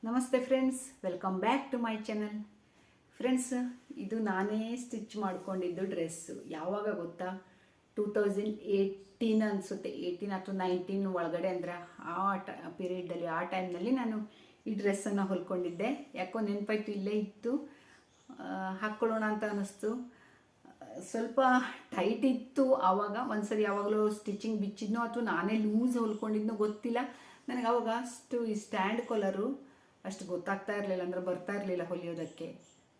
ನಮಸ್ತೆ friends, welcome back to my channel. Friends, ಇದು ನಾನೇ ಸ್ಟಿಚ್ ಮಾಡ್ಕೊಂಡಿದ್ದು ಡ್ರೆಸ್ಸು. ಯಾವಾಗ ಗೊತ್ತಾ, 2018 ಅನಿಸುತ್ತೆ, 18 ಅಥವಾ 19 ಒಳಗಡೆ ಅಂದರೆ ಪೀರಿಯಡ್ದಲ್ಲಿ, ಆ ಟೈಮ್ನಲ್ಲಿ ನಾನು ಈ ಡ್ರೆಸ್ಸನ್ನು ಹೊಲ್ಕೊಂಡಿದ್ದೆ. ಯಾಕೋ ನೆನಪಾಯ್ತು, ಇಲ್ಲೇ ಇತ್ತು, ಹಾಕ್ಕೊಳ್ಳೋಣ ಅಂತ ಅನ್ನಿಸ್ತು. ಸ್ವಲ್ಪ ಟೈಟ್ ಇತ್ತು ಆವಾಗ. ಒಂದ್ಸರಿ ಯಾವಾಗಲೂ ಸ್ಟಿಚಿಂಗ್ ಬಿಚ್ಚಿದ್ನೋ ಅಥವಾ ನಾನೇ ಲೂಸ್ ಹೊಲ್ಕೊಂಡಿದ್ನೋ ಗೊತ್ತಿಲ್ಲ. ನನಗೆ ಆವಾಗ ಅಷ್ಟು ಈ ಸ್ಟ್ಯಾಂಡ್ ಕಾಲರು ಅಷ್ಟು ಗೊತ್ತಾಗ್ತಾ ಇರಲಿಲ್ಲ, ಅಂದರೆ ಬರ್ತಾ ಇರಲಿಲ್ಲ ಹೊಲಿಯೋದಕ್ಕೆ.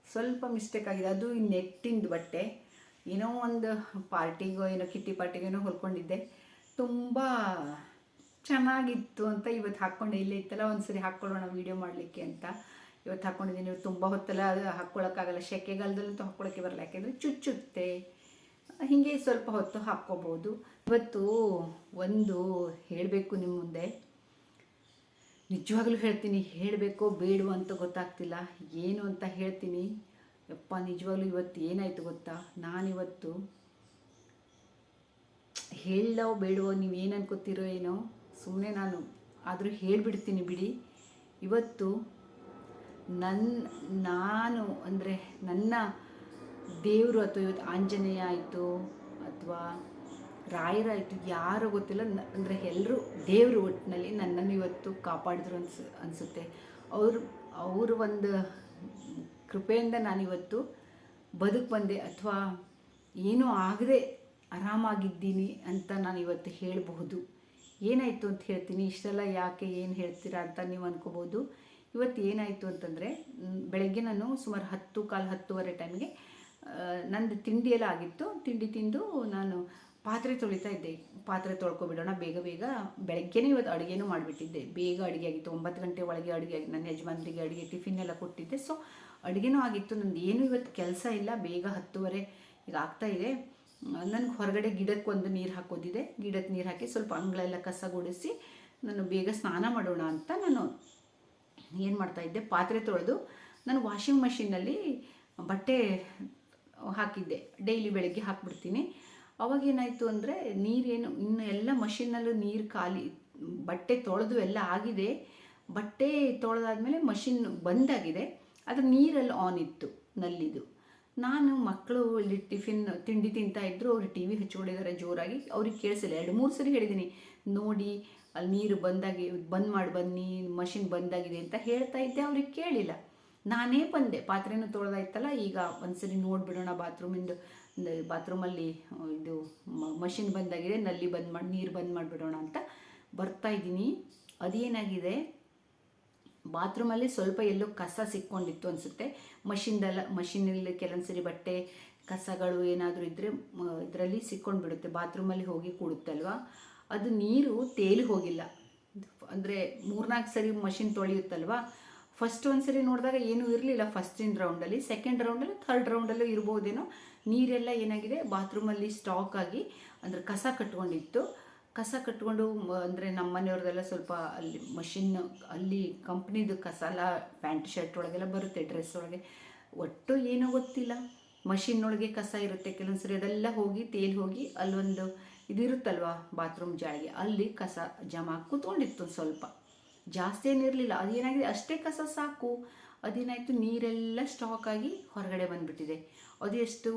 ಸ್ವಲ್ಪ ಮಿಸ್ಟೇಕ್ ಆಗಿದೆ. ಅದು ಈ ನೆಟ್ಟಿಂದು ಬಟ್ಟೆ, ಏನೋ ಒಂದು ಪಾರ್ಟಿಗೋ ಏನೋ ಕಿಟ್ಟಿ ಪಾರ್ಟಿಗೇನೋ ಹೊಲ್ಕೊಂಡಿದ್ದೆ. ತುಂಬ ಚೆನ್ನಾಗಿತ್ತು ಅಂತ ಇವತ್ತು ಹಾಕ್ಕೊಂಡೆ. ಇಲ್ಲೇ ಇತ್ತಲ್ಲ, ಒಂದ್ಸರಿ ಹಾಕ್ಕೊಳ್ಳೋಣ ವೀಡಿಯೋ ಮಾಡಲಿಕ್ಕೆ ಅಂತ ಇವತ್ತು ಹಾಕ್ಕೊಂಡಿದ್ದೀನಿ. ತುಂಬ ಹೊತ್ತಲ್ಲ ಅದು ಹಾಕ್ಕೊಳ್ಳೋಕ್ಕಾಗಲ್ಲ, ಸೆಕೆಗಾಲದಲ್ಲಂತೂ ಹಾಕ್ಕೊಳ್ಳೋಕ್ಕೆ ಬರಲ್ಲ, ಯಾಕೆಂದರೆ ಚುಚ್ಚುತ್ತೆ. ಹೀಗೆ ಸ್ವಲ್ಪ ಹೊತ್ತು ಹಾಕ್ಕೋಬೋದು. ಇವತ್ತು ಒಂದು ಹೇಳಬೇಕು ನಿಮ್ಮ ಮುಂದೆ. ನಿಜವಾಗ್ಲೂ ಹೇಳ್ತೀನಿ, ಹೇಳಬೇಕೋ ಬೇಡವೋ ಅಂತ ಗೊತ್ತಾಗ್ತಿಲ್ಲ. ಏನು ಅಂತ ಹೇಳ್ತೀನಿ. ಯಪ್ಪ, ನಿಜವಾಗ್ಲೂ ಇವತ್ತು ಏನಾಯಿತು ಗೊತ್ತಾ, ನಾನಿವತ್ತು ಹೇಳೋ ಬೇಡವೋ, ನೀವೇನು ಅನ್ಕೋತಿರೋ ಏನೋ, ಸುಮ್ಮನೆ ನಾನು ಆದರೂ ಹೇಳಿಬಿಡ್ತೀನಿ ಬಿಡಿ. ಇವತ್ತು ನಾನು ಅಂದರೆ ನನ್ನ ದೇವರು, ಅಥವಾ ಇವತ್ತು ಆಂಜನೇಯ ಆಯಿತು ಅಥವಾ ರಾಯರಾಯಿತು, ಯಾರೋ ಗೊತ್ತಿಲ್ಲ, ಅಂದರೆ ಎಲ್ಲರೂ ದೇವರು ಒಟ್ಟಿನಲ್ಲಿ ನನ್ನನ್ನು ಇವತ್ತು ಕಾಪಾಡಿದ್ರು ಅನಿಸುತ್ತೆ. ಅವರು ಒಂದು ಕೃಪೆಯಿಂದ ನಾನಿವತ್ತು ಬದುಕು ಬಂದೆ, ಅಥವಾ ಏನೂ ಆಗದೆ ಆರಾಮಾಗಿದ್ದೀನಿ ಅಂತ ನಾನು ಇವತ್ತು ಹೇಳಬಹುದು. ಏನಾಯಿತು ಅಂತ ಹೇಳ್ತೀನಿ. ಇಷ್ಟೆಲ್ಲ ಯಾಕೆ ಏನು ಹೇಳ್ತೀರಾ ಅಂತ ನೀವು ಅನ್ಕೋಬೋದು. ಇವತ್ತು ಏನಾಯಿತು ಅಂತಂದರೆ, ಬೆಳಗ್ಗೆ ನಾನು ಸುಮಾರು 10:15 ಟೈಮಿಗೆ ನಂದು ತಿಂಡಿ ಎಲ್ಲ ಆಗಿತ್ತು. ತಿಂಡಿ ತಿಂದು ನಾನು ಪಾತ್ರೆ ತೊಳಿತಾ ಇದ್ದೆ. ಪಾತ್ರೆ ತೊಳ್ಕೊಬಿಡೋಣ ಬೇಗ ಬೇಗ. ಬೆಳಗ್ಗೆನೇ ಇವತ್ತು ಅಡುಗೆನೂ ಮಾಡಿಬಿಟ್ಟಿದ್ದೆ. ಬೇಗ ಅಡುಗೆ ಆಗಿತ್ತು. 9 ಗಂಟೆ ಒಳಗೆ ಅಡುಗೆ ಆಗಿ ನನ್ನ ಯಜಮಾನರಿಗೆ ಅಡುಗೆ ಟಿಫಿನ್ ಎಲ್ಲ ಕೊಟ್ಟಿದ್ದೆ. ಸೊ ಅಡುಗೆನೂ ಆಗಿತ್ತು. ನಂದು ಏನು ಇವತ್ತು ಕೆಲಸ ಇಲ್ಲ. ಬೇಗ 10:30 ಈಗ ಆಗ್ತಾಯಿದೆ. ನನಗೆ ಹೊರಗಡೆ ಗಿಡಕ್ಕೊಂದು ನೀರು ಹಾಕೋದಿದೆ. ಗಿಡಕ್ಕೆ ನೀರು ಹಾಕಿ ಸ್ವಲ್ಪ ಅಂಗಳೆಲ್ಲ ಕಸ ಗುಡಿಸಿ ನಾನು ಬೇಗ ಸ್ನಾನ ಮಾಡೋಣ ಅಂತ ನಾನು ಏನು ಮಾಡ್ತಾಯಿದ್ದೆ, ಪಾತ್ರೆ ತೊಳೆದು ನಾನು ವಾಷಿಂಗ್ ಮಷಿನ್ನಲ್ಲಿ ಬಟ್ಟೆ ಹಾಕಿದ್ದೆ. ಡೈಲಿ ಬೆಳಗ್ಗೆ ಹಾಕ್ಬಿಡ್ತೀನಿ. ಅವಾಗೇನಾಯಿತು ಅಂದರೆ, ನೀರೇನು ಇನ್ನು ಎಲ್ಲ ಮಷಿನ್ನಲ್ಲೂ ನೀರು ಖಾಲಿ, ಬಟ್ಟೆ ತೊಳೆದು ಎಲ್ಲ ಆಗಿದೆ. ಬಟ್ಟೆ ತೊಳೆದಾದ್ಮೇಲೆ ಮಷಿನ್ ಬಂದಾಗಿದೆ, ಆದರೆ ನೀರಲ್ಲಿ ಆನ್ ಇತ್ತು ನಲ್ಲಿದು. ನಾನು ಮಕ್ಕಳು ಇಲ್ಲಿ ತಿಂಡಿ ತಿಂತಾಯಿದ್ರು. ಅವ್ರು ಟಿ ವಿ ಹಚ್ಕೊಂಡಿದ್ದಾರೆ ಜೋರಾಗಿ. ಅವ್ರಿಗೆ ಕೇಳಿಸಿಲ್ಲ. 2-3 ಸರಿ ಹೇಳಿದ್ದೀನಿ, ನೋಡಿ ಅಲ್ಲಿ ನೀರು ಬಂದ್ ಮಾಡಿ ಬನ್ನಿ, ಮಷಿನ್ ಬಂದಾಗಿದೆ ಅಂತ ಹೇಳ್ತಾ ಇದ್ದೆ. ಅವ್ರಿಗೆ ಕೇಳಿಲ್ಲ. ನಾನೇ ಬಂದೆ, ಪಾತ್ರೆನೂ ತೊಳೆದಾಯ್ತಲ್ಲ, ಈಗ ಒಂದ್ಸರಿ ನೋಡಿಬಿಡೋಣ ಬಾತ್ರೂಮಲ್ಲಿ ಇದು ಮಷಿನ್ ಬಂದಾಗಿದೆ, ನಲ್ಲಿ ನೀರು ಬಂದ್ ಮಾಡಿಬಿಡೋಣ ಅಂತ ಬರ್ತಾಯಿದ್ದೀನಿ. ಅದೇನಾಗಿದೆ, ಬಾತ್ರೂಮಲ್ಲಿ ಸ್ವಲ್ಪ ಎಲ್ಲೋ ಕಸ ಸಿಕ್ಕೊಂಡಿತ್ತು ಅನಿಸುತ್ತೆ. ಮಷಿನಲ್ಲಿ ಕೆಲವೊಂದ್ಸರಿ ಬಟ್ಟೆ ಕಸಗಳು ಏನಾದರೂ ಇದ್ದರೆ ಇದರಲ್ಲಿ ಸಿಕ್ಕೊಂಡು ಬಿಡುತ್ತೆ, ಬಾತ್ರೂಮಲ್ಲಿ ಹೋಗಿ ಕೂಡುತ್ತಲ್ವ. ಅದು ನೀರು ತೇಲಿ ಹೋಗಿಲ್ಲ. ಅಂದರೆ 3-4 ಸರಿ ಮಷಿನ್ ತೊಳೆಯುತ್ತಲ್ವ. ಫಸ್ಟ್ ಒಂದ್ಸರಿ ನೋಡಿದಾಗ ಏನೂ ಇರಲಿಲ್ಲ ಫಸ್ಟಿನ ರೌಂಡಲ್ಲಿ. Second ರೌಂಡಲ್ಲಿ, third ರೌಂಡಲ್ಲೂ ಇರ್ಬೋದೇನೋ. ನೀರೆಲ್ಲ ಏನಾಗಿದೆ, ಬಾತ್ರೂಮಲ್ಲಿ ಸ್ಟಾಕ್ ಆಗಿ, ಅಂದರೆ ಕಸ ಕಟ್ಕೊಂಡಿತ್ತು. ಕಸ ಕಟ್ಕೊಂಡು ಅಂದರೆ ನಮ್ಮ ಮನೆಯವ್ರದ್ದೆಲ್ಲ ಸ್ವಲ್ಪ ಅಲ್ಲಿ ಮಷಿನ್, ಅಲ್ಲಿ ಕಂಪ್ನಿದು ಕಸ ಎಲ್ಲ ಪ್ಯಾಂಟ್ ಶರ್ಟ್ ಒಳಗೆಲ್ಲ ಬರುತ್ತೆ, ಡ್ರೆಸ್ ಒಳಗೆ. ಒಟ್ಟು ಏನೋ ಗೊತ್ತಿಲ್ಲ, ಮಷಿನ್ನೊಳಗೆ ಕಸ ಇರುತ್ತೆ ಕೆಲವೊಂದು ಸರಿ. ಅದೆಲ್ಲ ಹೋಗಿ ತೇಲಿ ಹೋಗಿ ಅಲ್ಲೊಂದು ಇದಿರುತ್ತಲ್ವ ಬಾತ್ರೂಮ್ ಜಾಳಿಗೆ, ಅಲ್ಲಿ ಕಸ ಜಮಾ ಕೂತ್ಕೊಂಡಿತ್ತು. ಸ್ವಲ್ಪ ಜಾಸ್ತಿ ಏನಿರಲಿಲ್ಲ. ಅದೇನಾಗಿದೆ, ಅಷ್ಟೇ ಕಸ ಸಾಕು. ಅದೇನಾಯಿತು, ನೀರೆಲ್ಲ ಸ್ಟಾಕ್ ಆಗಿ ಹೊರಗಡೆ ಬಂದುಬಿಟ್ಟಿದೆ. ಅದು ಎಷ್ಟು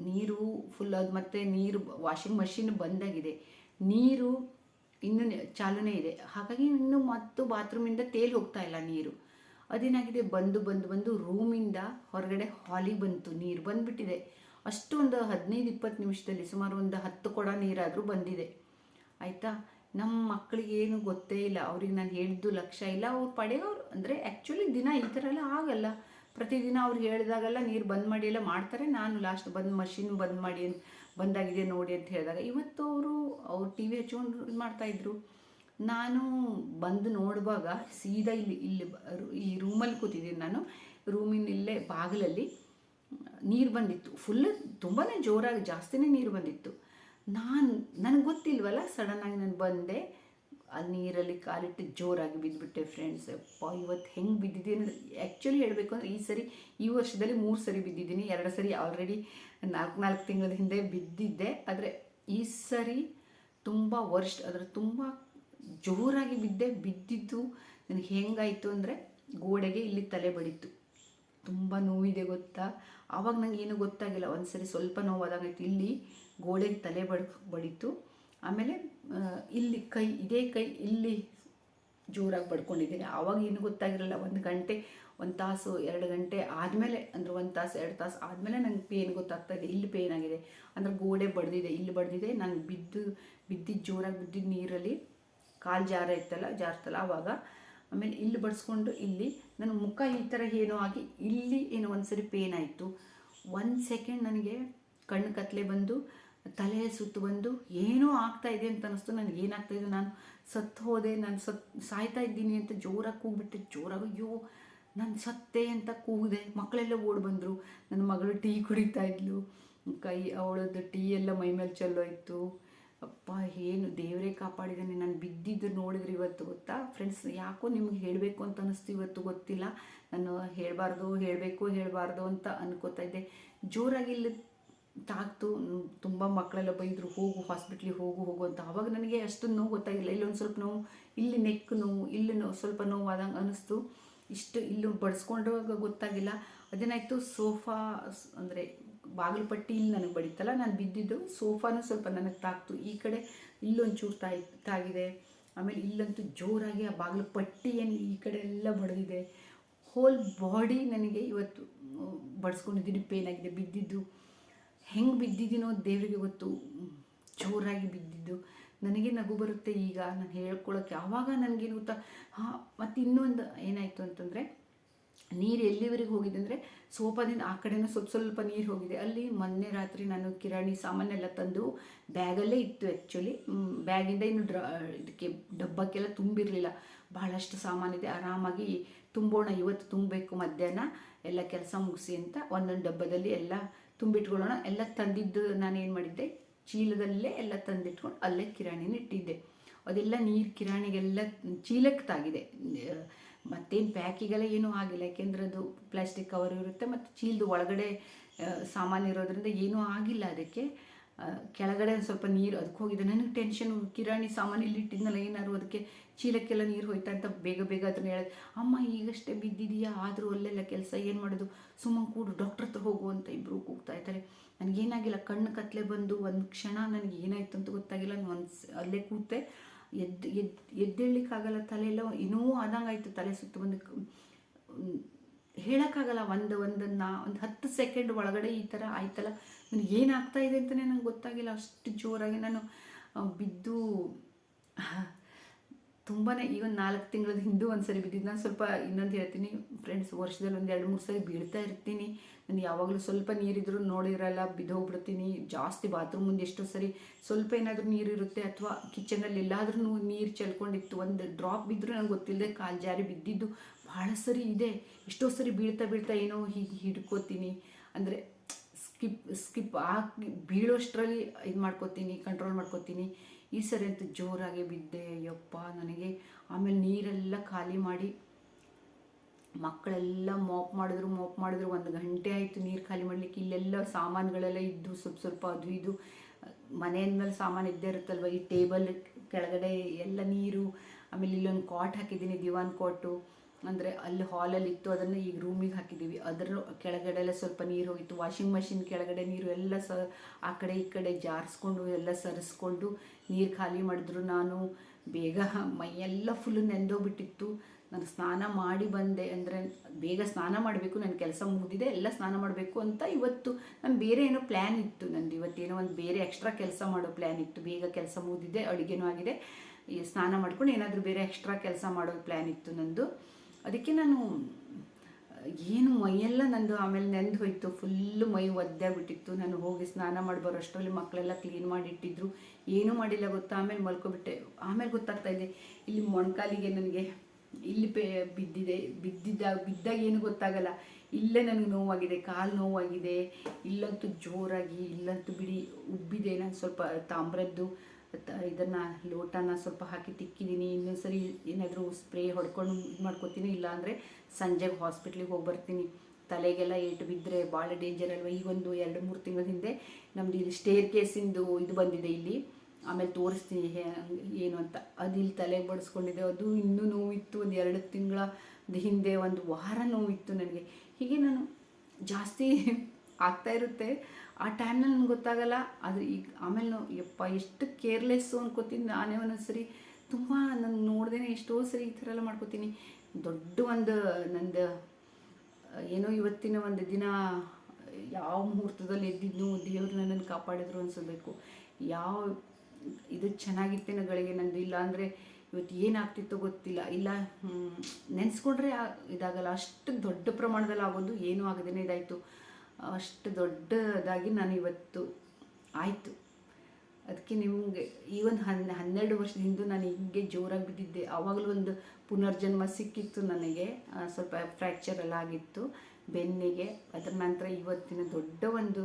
ನೀರು ಫುಲ್. ಅದು ಮತ್ತು ನೀರು ವಾಷಿಂಗ್ ಮಷಿನ್ ಬಂದಾಗಿದೆ, ನೀರು ಇನ್ನೂ ಚಾಲನೆ ಇದೆ. ಹಾಗಾಗಿ ಇನ್ನೂ ಮತ್ತು ಬಾತ್ರೂಮಿಂದ ತೇಲಿ ಹೋಗ್ತಾ ಇಲ್ಲ ನೀರು. ಅದೇನಾಗಿದೆ, ಬಂದು ರೂಮಿಂದ ಹೊರಗಡೆ ಹಾಲಿಗೆ ಬಂತು, ನೀರು ಬಂದುಬಿಟ್ಟಿದೆ. ಅಷ್ಟು ಒಂದು 15-20 ನಿಮಿಷದಲ್ಲಿ ಸುಮಾರು ಒಂದು 10 ಕೊಡ ನೀರಾದರೂ ಬಂದಿದೆ. ಆಯಿತಾ. ನಮ್ಮ ಮಕ್ಕಳಿಗೆ ಏನು ಗೊತ್ತೇ ಇಲ್ಲ. ಅವ್ರಿಗೆ ನಾನು ಹೇಳಿದ್ದು ಲಕ್ಷ್ಯ ಇಲ್ಲ. ಅವ್ರು ಪಡೆಯೋರು ಅಂದರೆ ಆ್ಯಕ್ಚುಲಿ ದಿನ ಈ ಥರ ಎಲ್ಲ ಆಗಲ್ಲ. ಪ್ರತಿದಿನ ಅವ್ರು ಹೇಳಿದಾಗೆಲ್ಲ ನೀರು ಬಂದ್ ಮಾಡಿ ಎಲ್ಲ ಮಾಡ್ತಾರೆ. ನಾನು ಲಾಸ್ಟ್ ಮಷಿನ್ ಬಂದಾಗಿದೆ ನೋಡಿ ಅಂತ ಹೇಳಿದಾಗ, ಇವತ್ತು ಅವ್ರು ಟಿ ವಿ ಹಚ್ಕೊಂಡು ಇದು ಮಾಡ್ತಾಯಿದ್ರು. ನಾನು ಬಂದು ನೋಡುವಾಗ ಸೀದಾ ಇಲ್ಲಿ ಈ ರೂಮಲ್ಲಿ ಕೂತಿದ್ದೀನಿ ನಾನು. ರೂಮಿನ ಇಲ್ಲೇ ಬಾಗಿಲಲ್ಲಿ ನೀರು ಬಂದಿತ್ತು. ಫುಲ್ ತುಂಬಾ ಜೋರಾಗಿ, ಜಾಸ್ತಿನೇ ನೀರು ಬಂದಿತ್ತು. ನನಗೆ ಗೊತ್ತಿಲ್ವಲ್ಲ, ಸಡನ್ನಾಗಿ ನಾನು ಬಂದೆ. ಅಲ್ಲಿ ನೀರಲ್ಲಿ ಕಾಲಿಟ್ಟು ಜೋರಾಗಿ ಬಿದ್ದುಬಿಟ್ಟೆ ಫ್ರೆಂಡ್ಸ್. ಇವತ್ತು ಹೆಂಗೆ ಬಿದ್ದಿದ್ದೀನಿ ಅಂದರೆ, ಆ್ಯಕ್ಚುಲಿ ಹೇಳಬೇಕು ಅಂದರೆ ಈ ವರ್ಷದಲ್ಲಿ 3 ಸರಿ ಬಿದ್ದಿದ್ದೀನಿ. 2 ಸರಿ ಆಲ್ರೆಡಿ 4 ತಿಂಗಳ ಹಿಂದೆ ಬಿದ್ದಿದ್ದೆ. ಆದರೆ ಈ ಸರಿ ತುಂಬ ವರ್ಸ್ಟ್, ಅದರ ತುಂಬ ಜೋರಾಗಿ ಬಿದ್ದಿದ್ದು ನನಗೆ ಹೆಂಗಾಯಿತು ಅಂದರೆ, ಗೋಡೆಗೆ ಇಲ್ಲಿ ತಲೆ ಬಡಿತು. ತುಂಬ ನೋವಿದೆ ಗೊತ್ತಾ. ಆವಾಗ ನಂಗೆ ಏನೂ ಗೊತ್ತಾಗಿಲ್ಲ. ಒಂದ್ಸರಿ ಸ್ವಲ್ಪ ನೋವಾದಾಗಾಯ್ತು. ಇಲ್ಲಿ ಗೋಡೆಗೆ ತಲೆ ಬಡಿತು. ಆಮೇಲೆ ಇಲ್ಲಿ ಕೈ, ಇದೇ ಕೈ ಇಲ್ಲಿ ಜೋರಾಗಿ ಬಡ್ಕೊಂಡಿದ್ದೀನಿ. ಆವಾಗ ಏನು ಗೊತ್ತಾಗಿರಲ್ಲ. 1 ತಾಸು 2 ಗಂಟೆ ಆದಮೇಲೆ, ಅಂದರೆ 1 ತಾಸು 2 ತಾಸು ಆದಮೇಲೆ ನಂಗೆ ಪೇನ್ ಗೊತ್ತಾಗ್ತಾ ಇದೆ. ಇಲ್ಲಿ ಪೇನ್ ಆಗಿದೆ, ಅಂದರೆ ಗೋಡೆ ಬಡ್ದಿದೆ, ಇಲ್ಲಿ ಬಡ್ದಿದೆ. ನಾನು ಬಿದ್ದಿದ್ದು ಜೋರಾಗಿ ಬಿದ್ದಿದ್ದು ನೀರಲ್ಲಿ ಕಾಲು ಜಾರ್ತಲ್ಲ ಆವಾಗ. ಆಮೇಲೆ ಇಲ್ಲಿ ಬಡಿಸ್ಕೊಂಡು ಇಲ್ಲಿ ನನ್ನ ಮುಖ ಈ ಥರ ಏನೋ ಆಗಿ ಇಲ್ಲಿ ಏನೋ ಒಂದ್ಸರಿ ಪೇನ್ ಆಯಿತು. 1 ಸೆಕೆಂಡ್ ನನಗೆ ಕಣ್ಣು ಕತ್ತಲೆ ಬಂದು, ತಲೆ ಸುತ್ತು ಬಂದು ಏನೋ ಆಗ್ತಾಯಿದೆ ಅಂತ ಅನ್ನಿಸ್ತು. ನನಗೆ ಏನಾಗ್ತಾಯಿದೆ, ನಾನು ಸತ್ತು ಹೋದೆ, ನಾನು ಸಾಯ್ತಾ ಇದ್ದೀನಿ ಅಂತ ಜೋರಾಗಿ ಕೂಗ್ಬಿಟ್ಟೆ. ಜೋರಾಗಿ ಅಯ್ಯೋ ನಾನು ಸತ್ತೆ ಅಂತ ಕೂಗಿದೆ. ಮಕ್ಕಳೆಲ್ಲ ಓಡಿ ಬಂದರು. ನನ್ನ ಮಗಳು ಟೀ ಕುಡಿತಾ ಇದ್ಲು. ಅವಳದ್ದು ಟೀ ಎಲ್ಲ ಮೈ ಮೇಲೆ ಚೆಲ್ಲೋಯ್ತು. ಅಪ್ಪ, ಏನು ದೇವರೇ ಕಾಪಾಡಿದ್ದಾನೆ. ನಾನು ಬಿದ್ದಿದ್ದು ನೋಡಿದ್ರೆ ಇವತ್ತು ಗೊತ್ತಾ ಫ್ರೆಂಡ್ಸ್, ಯಾಕೋ ನಿಮ್ಗೆ ಹೇಳಬೇಕು ಅಂತ ಅನ್ನಿಸ್ತು ಇವತ್ತು. ಗೊತ್ತಿಲ್ಲ, ನಾನು ಹೇಳಬಾರ್ದು ಅಂತ ಅನ್ಕೋತಾ ಇದ್ದೆ. ಜೋರಾಗಿ ಇಲ್ಲಿ ತಾಗ್ತು. ತುಂಬ ಮಕ್ಕಳೆಲ್ಲ ಬೈದರು, ಹೋಗು ಹಾಸ್ಪಿಟ್ಲಿಗೆ ಹೋಗು ಅಂತ. ಆವಾಗ ನನಗೆ ಅಷ್ಟೊಂದು ನೋವು ಗೊತ್ತಾಗಿಲ್ಲ. ಇಲ್ಲೊಂದು ಸ್ವಲ್ಪ ನೋವು, ಇಲ್ಲಿ ನೆಕ್ ನೋವು, ಇಲ್ಲಿ ಸ್ವಲ್ಪ ನೋವು ಆದಂಗೆ ಅನ್ನಿಸ್ತು. ಇಷ್ಟು ಇಲ್ಲಿ ಬಡಿಸ್ಕೊಂಡಾಗ ಗೊತ್ತಾಗಿಲ್ಲ. ಅದೇನಾಯಿತು, ಸೋಫಾ ಅಂದರೆ ಬಾಗಿಲು ಪಟ್ಟಿ ಇಲ್ಲಿ ನನಗೆ ಬಡಿತಲ್ಲ, ನಾನು ಬಿದ್ದಿದ್ದು ಸೋಫಾನು ಸ್ವಲ್ಪ ನನಗೆ ತಾಕ್ತು. ಈ ಕಡೆ ಇಲ್ಲೊಂಚೂರು ತಾಗಿದೆ. ಆಮೇಲೆ ಇಲ್ಲಂತೂ ಜೋರಾಗಿ ಆ ಬಾಗಿಲು ಪಟ್ಟಿ ಏನು ಈ ಕಡೆ ಎಲ್ಲ ಬಡಿದಿದೆ. ಹೋಲ್ ಬಾಡಿ ನನಗೆ ಇವತ್ತು ಬಡಿಸ್ಕೊಂಡಿದ್ದೀನಿ. ಪೇನ್ ಆಗಿದೆ. ಬಿದ್ದಿದ್ದು ಹೆಂಗೆ ಬಿದ್ದಿದ್ದೀನೋ ದೇವರಿಗೆ ಗೊತ್ತು. ಜೋರಾಗಿ ಬಿದ್ದಿದ್ದು. ನನಗೆ ನಗು ಬರುತ್ತೆ ಈಗ ನಾನು ಹೇಳ್ಕೊಳ್ಳೋಕ್ಕೆ. ಆವಾಗ ನನಗೇನು ಗೊತ್ತಾ, ಮತ್ತು ಇನ್ನೊಂದು ಏನಾಯಿತು ಅಂತಂದರೆ, ನೀರು ಎಲ್ಲಿವರೆಗೆ ಹೋಗಿದೆ ಅಂದರೆ ಸೋಫಾದಿಂದ ಆ ಕಡೆನೂ ಸ್ವಲ್ಪ ನೀರು ಹೋಗಿದೆ. ಅಲ್ಲಿ ಮೊನ್ನೆ ರಾತ್ರಿ ನಾನು ಕಿರಾಣಿ ಸಾಮಾನೆಲ್ಲ ತಂದು ಬ್ಯಾಗಲ್ಲೇ ಇತ್ತು. ಆ್ಯಕ್ಚುಲಿ ಬ್ಯಾಗಿಂದ ಇನ್ನು ಇದಕ್ಕೆ ಡಬ್ಬಕ್ಕೆಲ್ಲ ತುಂಬಿರಲಿಲ್ಲ. ಬಹಳಷ್ಟು ಸಾಮಾನಿದೆ, ಆರಾಮಾಗಿ ತುಂಬೋಣ, ಇವತ್ತು ತುಂಬಬೇಕು ಮಧ್ಯಾಹ್ನ ಎಲ್ಲ ಕೆಲಸ ಮುಗಿಸಿ ಅಂತ ಒಂದೊಂದು ಡಬ್ಬದಲ್ಲಿ ಎಲ್ಲ ತುಂಬಿಟ್ಕೊಳ್ಳೋಣ. ಎಲ್ಲ ತಂದಿದ್ದು ನಾನೇನು ಮಾಡಿದ್ದೆ, ಚೀಲದಲ್ಲೇ ಎಲ್ಲ ತಂದಿಟ್ಕೊಂಡು ಅಲ್ಲೇ ಕಿರಾಣಿನ ಇಟ್ಟಿದ್ದೆ. ಅದೆಲ್ಲ ನೀರು ಕಿರಾಣಿಗೆಲ್ಲ ಚೀಲಕ್ಕೆ ತಾಗಿದೆ. ಮತ್ತೇನು ಪ್ಯಾಕಿಗೆಲ್ಲ ಏನೂ ಆಗಿಲ್ಲ, ಯಾಕೆಂದ್ರೆ ಅದು ಪ್ಲಾಸ್ಟಿಕ್ ಕವರ್ ಇರುತ್ತೆ ಮತ್ತು ಚೀಲದ ಒಳಗಡೆ ಸಾಮಾನು ಇರೋದ್ರಿಂದ ಏನೂ ಆಗಿಲ್ಲ. ಅದಕ್ಕೆ ಕೆಳಗಡೆ ಸ್ವಲ್ಪ ನೀರು ಅದಕ್ಕೆ ಹೋಗಿದೆ. ನನಗೆ ಟೆನ್ಷನ್, ಕಿರಾಣಿ ಸಾಮಾನು ಇಲ್ಲಿ ಇಟ್ಟಿದ್ನಲ್ಲ, ಏನಾದ್ರು ಅದಕ್ಕೆ ಚೀಲಕ್ಕೆಲ್ಲ ನೀರು ಹೋಯ್ತಾ ಅಂತ ಬೇಗ ಅದನ್ನು ಹೇಳಿದೆ. ಅಮ್ಮ ಈಗಷ್ಟೇ ಬಿದ್ದಿದೆಯಾ, ಆದರೂ ಅಲ್ಲೆಲ್ಲ ಕೆಲಸ ಏನು ಮಾಡೋದು, ಸುಮ್ಮನೆ ಕೂಡು, ಡಾಕ್ಟ್ರ್ ಹತ್ರ ಹೋಗು ಅಂತ ಇಬ್ಬರು ಕೂಗ್ತಾ ಇದ್ದಾರೆ. ನನಗೇನಾಗಿಲ್ಲ, ಕಣ್ಣು ಕತ್ತಲೆ ಬಂದು ಒಂದು ಕ್ಷಣ ನನಗೆ ಏನಾಯ್ತು ಅಂತ ಗೊತ್ತಾಗಿಲ್ಲ. ನಾನು ಅಲ್ಲೇ ಕೂತೆ. ಎದ್ದೇಳಲಿಕ್ಕಾಗಲ್ಲ, ತಲೆಯೆಲ್ಲ ಏನೋ ಆದಂಗಾಯ್ತು. ತಲೆ ಸುತ್ತು ಬಂದು ಹೇಳೋಕ್ಕಾಗಲ್ಲ. ಒಂದು 10 ಸೆಕೆಂಡ್ ಒಳಗಡೆ ಈ ಥರ ಆಯ್ತಲ್ಲ. ನನಗೆ ಏನಾಗ್ತಾ ಇದೆ ಅಂತಲೇ ನಂಗೆ ಗೊತ್ತಾಗಿಲ್ಲ. ಅಷ್ಟು ಜೋರಾಗಿ ನಾನು ಬಿದ್ದು ತುಂಬಾ. ಈಗ 4 ತಿಂಗಳ ಹಿಂದೆ ಒಂದು ಸರಿ ಬಿದ್ದಿದ್ದು. ನಾನು ಸ್ವಲ್ಪ ಇನ್ನೊಂದು ಹೇಳ್ತೀನಿ ಫ್ರೆಂಡ್ಸ್, ವರ್ಷದಲ್ಲಿ 1-2-3 ಸರಿ ಬೀಳ್ತಾ ಇರ್ತೀನಿ. ನಾನು ಯಾವಾಗಲೂ ಸ್ವಲ್ಪ ನೀರಿದ್ರೂ ನೋಡಿರಲ್ಲ, ಬಿದ್ದೋಗ್ಬಿಡ್ತೀನಿ. ಜಾಸ್ತಿ ಬಾತ್ರೂಮ್ ಮುಂದೆ ಎಷ್ಟೋ ಸರಿ ಸ್ವಲ್ಪ ಏನಾದರೂ ನೀರಿರುತ್ತೆ, ಅಥವಾ ಕಿಚನಲ್ಲಿ ಎಲ್ಲಾದ್ರೂ ನೀರು ಚೆಲ್ಕೊಂಡಿತ್ತು, ಒಂದು ಡ್ರಾಪ್ ಬಿದ್ದರೂ ನನಗೆ ಗೊತ್ತಿಲ್ಲದೆ ಕಾಲು ಜಾರಿ ಬಿದ್ದಿದ್ದು ಭಾಳ ಸರಿ ಇದೆ. ಎಷ್ಟೋ ಸರಿ ಬೀಳ್ತಾ ಏನೋ ಹೀಗೆ ಹಿಡ್ಕೋತೀನಿ, ಅಂದರೆ ಸ್ಕಿಪ್ ಆಗಿ ಬೀಳೋಷ್ಟರಲ್ಲಿ ಇದು ಮಾಡ್ಕೋತೀನಿ, ಕಂಟ್ರೋಲ್ ಮಾಡ್ಕೋತೀನಿ. ಈ ಸರಿ ಅಂತೂ ಜೋರಾಗಿ ಬಿದ್ದೆ. ಯಪ್ಪ ನನಗೆ. ಆಮೇಲೆ ನೀರೆಲ್ಲ ಖಾಲಿ ಮಾಡಿ ಮಕ್ಕಳೆಲ್ಲ ಮಾಪ್ ಮಾಡಿದ್ರು. 1 ಗಂಟೆ ಆಯಿತು ನೀರು ಖಾಲಿ ಮಾಡಲಿಕ್ಕೆ. ಇಲ್ಲೆಲ್ಲ ಸಾಮಾನುಗಳೆಲ್ಲ ಇದ್ದು ಸ್ವಲ್ಪ ಅದು ಇದು ಮನೆಯ ಮೇಲೆ ಸಾಮಾನು ಇದ್ದೇ ಇರುತ್ತಲ್ವ. ಈ ಟೇಬಲ್ ಕೆಳಗಡೆ ಎಲ್ಲ ನೀರು. ಆಮೇಲೆ ಇಲ್ಲೊಂದು ಕಾಟ್ ಹಾಕಿದ್ದೀನಿ, ದಿವಾನ್ ಕಾಟು, ಅಂದರೆ ಅಲ್ಲಿ ಹಾಲಲ್ಲಿ ಇತ್ತು, ಅದನ್ನು ಈಗ ರೂಮಿಗೆ ಹಾಕಿದ್ದೀವಿ. ಅದರ ಕೆಳಗಡೆ ಎಲ್ಲ ಸ್ವಲ್ಪ ನೀರು ಹೋಗಿತ್ತು. ವಾಷಿಂಗ್ ಮಷಿನ್ ಕೆಳಗಡೆ ನೀರು ಎಲ್ಲ ಆ ಕಡೆ ಈ ಕಡೆ ಜಾರಿಸ್ಕೊಂಡು ಎಲ್ಲ ಸರಿಸ್ಕೊಂಡು ನೀರು ಖಾಲಿ ಮಾಡಿದ್ರು. ನಾನು ಬೇಗ ಮೈಯೆಲ್ಲ ಫುಲ್ಲು ನೆಂದೋಗ್ಬಿಟ್ಟಿತ್ತು. ನಾನು ಸ್ನಾನ ಮಾಡಿ ಬಂದೆ, ಅಂದರೆ ಬೇಗ ಸ್ನಾನ ಮಾಡಬೇಕು, ನನ್ನ ಕೆಲಸ ಮುಗಿದಿದೆ, ಎಲ್ಲ ಸ್ನಾನ ಮಾಡಬೇಕು ಅಂತ. ಇವತ್ತು ನಾನು ಬೇರೆ ಏನೋ ಪ್ಲ್ಯಾನ್ ಇತ್ತು ನಂದು. ಇವತ್ತೇನೋ ಒಂದು ಬೇರೆ ಎಕ್ಸ್ಟ್ರಾ ಕೆಲಸ ಮಾಡೋ ಪ್ಲ್ಯಾನ್ ಇತ್ತು. ಬೇಗ ಕೆಲಸ ಮುಗಿದಿದೆ, ಅಡುಗೆನೂ ಆಗಿದೆ, ಸ್ನಾನ ಮಾಡ್ಕೊಂಡು ಏನಾದರೂ ಬೇರೆ ಎಕ್ಸ್ಟ್ರಾ ಕೆಲಸ ಮಾಡೋ ಪ್ಲ್ಯಾನ್ ಇತ್ತು ನಂದು. ಅದಕ್ಕೆ ನಾನು ಏನು ಮೈಯೆಲ್ಲ ನಂದು ಆಮೇಲೆ ನೆಂದು ಹೋಯಿತು. ಫುಲ್ಲು ಮೈ ಒದ್ದಾಗ್ಬಿಟ್ಟಿತ್ತು. ನಾನು ಹೋಗಿ ಸ್ನಾನ ಮಾಡಿ ಬರೋಷ್ಟರಲ್ಲಿ ಮಕ್ಕಳೆಲ್ಲ ಕ್ಲೀನ್ ಮಾಡಿಟ್ಟಿದ್ರು. ಏನೂ ಮಾಡಿಲ್ಲ ಗೊತ್ತಾ. ಆಮೇಲೆ ಮಲ್ಕೊಬಿಟ್ಟೆ. ಆಮೇಲೆ ಗೊತ್ತಾಗ್ತಾಯಿದೆ, ಇಲ್ಲಿ ಮೊಣಕಾಲಿಗೆ ನನಗೆ ಇಲ್ಲಿ ಬಿದ್ದಾಗ ಏನು ಗೊತ್ತಾಗಲ್ಲ, ಇಲ್ಲೇ ನನಗೆ ನೋವಾಗಿದೆ, ಕಾಲು ನೋವಾಗಿದೆ. ಇಲ್ಲಂತೂ ಜೋರಾಗಿ, ಇಲ್ಲಂತೂ ಬಿಡಿ ಉಬ್ಬಿದೆ. ನಾನು ಸ್ವಲ್ಪ ತಾಮ್ರದ್ದು ಇದನ್ನು ಲೋಟನ ಸ್ವಲ್ಪ ಹಾಕಿ ತಿಕ್ಕಿದ್ದೀನಿ. ಇನ್ನೊಂದು ಸರಿ ಏನಾದರೂ ಸ್ಪ್ರೇ ಹೊಡ್ಕೊಂಡು ಇದು ಮಾಡ್ಕೊತೀನಿ. ಇಲ್ಲಾಂದರೆ ಸಂಜೆಗೆ ಹಾಸ್ಪಿಟ್ಲಿಗೆ ಹೋಗಿ ಬರ್ತೀನಿ. ತಲೆಗೆಲ್ಲ ಏಟು ಬಿದ್ದರೆ ಭಾಳ ಡೇಂಜರ್ ಅಲ್ವ. ಈಗೊಂದು 2-3 ತಿಂಗಳ ಹಿಂದೆ ನಮ್ಮದು ಇಲ್ಲಿ ಸ್ಟೇರ್ ಕೇಸಿಂದು ಇದು ಬಂದಿದೆ ಇಲ್ಲಿ, ಆಮೇಲೆ ತೋರಿಸ್ತೀನಿ ಏನು ಅಂತ. ಅದು ಇಲ್ಲಿ ತಲೆಗೆ ಬಡಿಸ್ಕೊಂಡಿದ್ದೆ. ಅದು ಇನ್ನೂ ನೋವಿತ್ತು. ಒಂದು 2 ತಿಂಗಳ ಹಿಂದೆ ಒಂದು ವಾರ ನೋವಿತ್ತು ನನಗೆ. ಹೀಗೆ ನಾನು ಜಾಸ್ತಿ ಆಗ್ತಾ ಇರುತ್ತೆ. ಆ ಟೈಮ್ನಲ್ಲಿ ನನಗೆ ಗೊತ್ತಾಗಲ್ಲ. ಆದರೆ ಈಗ ಆಮೇಲೆ ಯಪ್ಪ ಎಷ್ಟು ಕೇರ್ಲೆಸ್ಸು ಅನ್ಕೋತೀನಿ ನಾನೇ ಒಂದೊಂದು ಸರಿ. ತುಂಬ ನಾನು ನೋಡ್ದೇ ಎಷ್ಟೋ ಸರಿ ಈ ಥರ ಎಲ್ಲ ಮಾಡ್ಕೋತೀನಿ. ದೊಡ್ಡ ಒಂದು ನಂದು ಏನೋ ಇವತ್ತಿನ ಒಂದು ದಿನ ಯಾವ ಮುಹೂರ್ತದಲ್ಲಿ ಎದ್ದಿದ್ನು ದೇವ್ರು ನನ್ನನ್ನು ಕಾಪಾಡಿದ್ರು ಅನ್ಸಬೇಕು. ಯಾವ ಇದು ಚೆನ್ನಾಗಿತ್ತೇನೋ ಗಳಿಗೆ ನಂದು. ಇಲ್ಲ ಅಂದರೆ ಇವತ್ತು ಏನಾಗ್ತಿತ್ತೋ ಗೊತ್ತಿಲ್ಲ. ಇಲ್ಲ ನೆನೆಸ್ಕೊಂಡ್ರೆ ಇದಾಗಲ್ಲ. ಅಷ್ಟು ದೊಡ್ಡ ಪ್ರಮಾಣದಲ್ಲಿ ಆಗೋದು ಏನೂ ಆಗದೇ ಇದಾಯಿತು. ಅಷ್ಟು ದೊಡ್ಡದಾಗಿ ನಾನು ಇವತ್ತು ಆಯಿತು. ಅದಕ್ಕೆ ನಿಮಗೆ ಈ ಒಂದು 12 ವರ್ಷದ ಹಿಂದೆ ನಾನು ಹಿಂಗೆ ಜೋರಾಗಿ ಬಿದ್ದಿದ್ದೆ. ಆವಾಗಲೂ ಒಂದು ಪುನರ್ಜನ್ಮ ಸಿಕ್ಕಿತ್ತು ನನಗೆ. ಸ್ವಲ್ಪ ಫ್ರ್ಯಾಕ್ಚರ್ ಎಲ್ಲ ಆಗಿತ್ತು ಬೆನ್ನಿಗೆ. ಅದರ ನಂತರ ಇವತ್ತಿನ ದೊಡ್ಡ ಒಂದು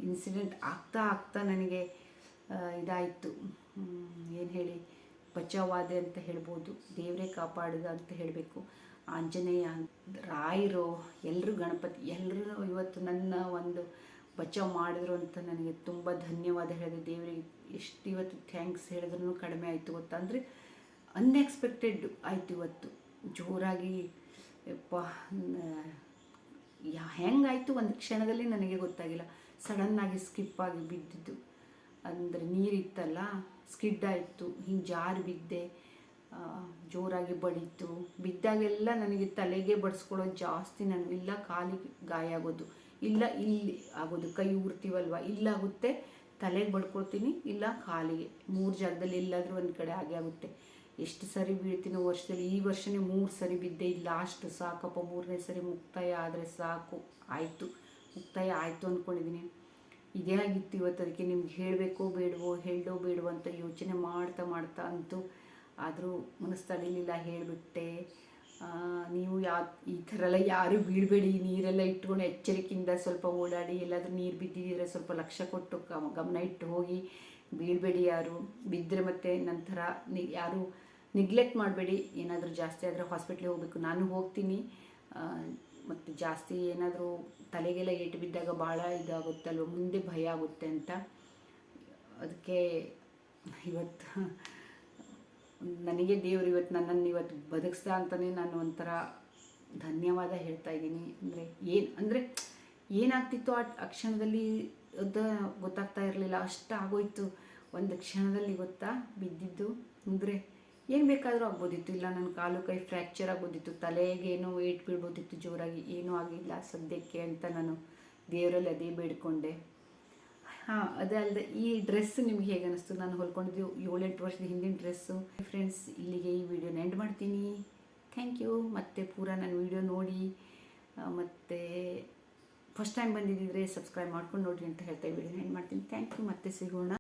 ಇನ್ಸಿಡೆಂಟ್ ಆಗ್ತಾ ನನಗೆ ಇದಾಯಿತು. ಏನು ಹೇಳಿ, ಬಚಾವಾದೆ ಅಂತ ಹೇಳ್ಬೋದು. ದೇವರೇ ಕಾಪಾಡಿದ ಅಂತ ಹೇಳಬೇಕು. ಆಂಜನೇಯ, ರಾಯರು, ಎಲ್ಲರೂ ಗಣಪತಿ ಎಲ್ಲರೂ ಇವತ್ತು ನನ್ನ ಒಂದು ಬಚಾವ್ ಮಾಡಿದ್ರು ಅಂತ ನನಗೆ ತುಂಬ ಧನ್ಯವಾದ ಹೇಳಿದೆ ದೇವರಿಗೆ. ಎಷ್ಟು ಇವತ್ತು ಥ್ಯಾಂಕ್ಸ್ ಹೇಳಿದ್ರೂ ಕಡಿಮೆ ಆಯಿತು ಗೊತ್ತಾ. ಅಂದರೆ ಅನ್ಎಕ್ಸ್ಪೆಕ್ಟೆಡ್ ಆಯಿತು ಇವತ್ತು ಜೋರಾಗಿ. ಯಪ್ಪ ಹೆಂಗಾಯಿತು ಒಂದು ಕ್ಷಣದಲ್ಲಿ ನನಗೆ ಗೊತ್ತಾಗಿಲ್ಲ. ಸಡನ್ನಾಗಿ ಸ್ಕಿಪ್ಪಾಗಿ ಬಿದ್ದಿದ್ದು. ಅಂದರೆ ನೀರಿತ್ತಲ್ಲ, ಸ್ಕಿಡ್ ಆಯಿತು, ಹಿಂಗೆ ಜಾರಿ ಬಿದ್ದೆ. ಜೋರಾಗಿ ಬಡೀತು. ಬಿದ್ದಾಗೆಲ್ಲ ನನಗೆ ತಲೆಗೆ ಬಡಿಸ್ಕೊಳ್ಳೋದು ಜಾಸ್ತಿ. ನಾನು ಇಲ್ಲ ಕಾಲಿಗೆ ಗಾಯ ಆಗೋದು, ಇಲ್ಲ ಇಲ್ಲಿ ಆಗೋದು, ಕೈ ಉರ್ತೀವಲ್ವ ಇಲ್ಲಾಗುತ್ತೆ, ತಲೆಗೆ ಬಡ್ಕೊಳ್ತೀನಿ, ಇಲ್ಲ ಕಾಲಿಗೆ. 3 ಜಾಗದಲ್ಲಿ ಎಲ್ಲಾದರೂ ಒಂದು ಕಡೆ ಹಾಗೆ ಆಗುತ್ತೆ. ಎಷ್ಟು ಸರಿ ಬೀಳ್ತೀನೋ ವರ್ಷದಲ್ಲಿ. ಈ ವರ್ಷವೇ 3 ಸರಿ ಬಿದ್ದೆ. ಇಲ್ಲಿ ಲಾಸ್ಟ್ ಸಾಕಪ್ಪ, 3ನೇ ಸರಿ ಮುಕ್ತಾಯ ಆದರೆ ಸಾಕು, ಆಯಿತು, ಮುಕ್ತಾಯ ಆಯಿತು ಅಂದ್ಕೊಂಡಿದ್ದೀನಿ. ಇದೇ ಆಗಿತ್ತು ಇವತ್ತು. ಅದಕ್ಕೆ ನಿಮ್ಗೆ ಹೇಳಬೇಕೋ ಬೇಡವೋ ಬೇಡವೋ ಅಂತ ಯೋಚನೆ ಮಾಡ್ತಾ ಅಂತೂ ಆದರೂ ಮನಸ್ಸು ತಡೀಲಿಲ್ಲ, ಹೇಳಿಬಿಟ್ಟೆ. ನೀವು ಈ ಥರ ಎಲ್ಲ ಯಾರೂ ಬೀಳಬೇಡಿ. ನೀರೆಲ್ಲ ಇಟ್ಕೊಂಡು ಎಚ್ಚರಿಕೆಯಿಂದ ಸ್ವಲ್ಪ ಓಡಾಡಿ. ಎಲ್ಲಾದರೂ ನೀರು ಬಿದ್ದಿದ್ದರೆ ಸ್ವಲ್ಪ ಲಕ್ಷ್ಯ ಕೊಟ್ಟು ಗಮನ ಇಟ್ಟು ಹೋಗಿ. ಬೀಳಬೇಡಿ ಯಾರು. ಬಿದ್ದರೆ ಮತ್ತೆ ನಂತರ ಯಾರು ನೆಗ್ಲೆಕ್ಟ್ ಮಾಡಬೇಡಿ. ಏನಾದರೂ ಜಾಸ್ತಿ ಆದರೆ ಹಾಸ್ಪಿಟ್ಲಿಗೆ ಹೋಗಬೇಕು. ನಾನು ಹೋಗ್ತೀನಿ. ಮತ್ತು ಜಾಸ್ತಿ ಏನಾದರೂ ತಲೆಗೆಲ್ಲ ಏಟು ಬಿದ್ದಾಗ ಭಾಳ ಇದಾಗುತ್ತಲ್ವ, ಮುಂದೆ ಭಯ ಆಗುತ್ತೆ ಅಂತ. ಅದಕ್ಕೆ ಇವತ್ತು ನನಗೆ ದೇವರು ಇವತ್ತು ನನ್ನನ್ನು ಇವತ್ತು ಬದುಕಿಸ್ದ ಅಂತಲೇ ನಾನು ಒಂಥರ ಧನ್ಯವಾದ ಹೇಳ್ತಾ ಇದ್ದೀನಿ. ಅಂದರೆ ಏನಾಗ್ತಿತ್ತು ಆ ಕ್ಷಣದಲ್ಲಿ ಅದು ಗೊತ್ತಾಗ್ತಾ ಇರಲಿಲ್ಲ. ಅಷ್ಟು ಆಗೋಯ್ತು ಒಂದು ಕ್ಷಣದಲ್ಲಿ ಗೊತ್ತಾ ಬಿದ್ದಿದ್ದು. ಅಂದರೆ ಏನು ಬೇಕಾದರೂ ಆಗ್ಬೋದಿತ್ತು. ಇಲ್ಲ ನನ್ನ ಕಾಲು ಕೈ ಫ್ರ್ಯಾಕ್ಚರ್ ಆಗೋದಿತ್ತು, ತಲೆಗೆ ಏನೋ ವೇಟ್ ಬೀಳ್ಬೋದಿತ್ತು ಜೋರಾಗಿ. ಏನೂ ಆಗಿಲ್ಲ ಸದ್ಯಕ್ಕೆ ಅಂತ ನಾನು ದೇವರಲ್ಲಿ ಅದೇ ಬೇಡ್ಕೊಂಡೆ. ಅದೇ ಅಲ್ಲದೆ ಈ ಡ್ರೆಸ್ ನಿಮ್ಗೆ ಹೇಗೆ ಅನ್ನಿಸ್ತು? ನಾನು ಹೊಲ್ಕೊಂಡಿದ್ದು 7-8 ವರ್ಷದ ಹಿಂದಿನ ಡ್ರೆಸ್ಸು. ಫ್ರೆಂಡ್ಸ್, ಇಲ್ಲಿಗೆ ಈ ವಿಡಿಯೋನ ಎಂಡ್ ಮಾಡ್ತೀನಿ. Thank you. ಮತ್ತು ಪೂರ ನನ್ನ ವಿಡಿಯೋ ನೋಡಿ, ಮತ್ತು ಫಸ್ಟ್ ಟೈಮ್ ಬಂದಿದ್ದಿದ್ರೆ ಸಬ್ಸ್ಕ್ರೈಬ್ ಮಾಡ್ಕೊಂಡು ನೋಡಿರಿ ಅಂತ ಹೇಳ್ತಾ ವಿಡಿಯೋನ ಎಂಡ್ ಮಾಡ್ತೀನಿ. Thank you. ಮತ್ತೆ ಸಿಗೋಣ.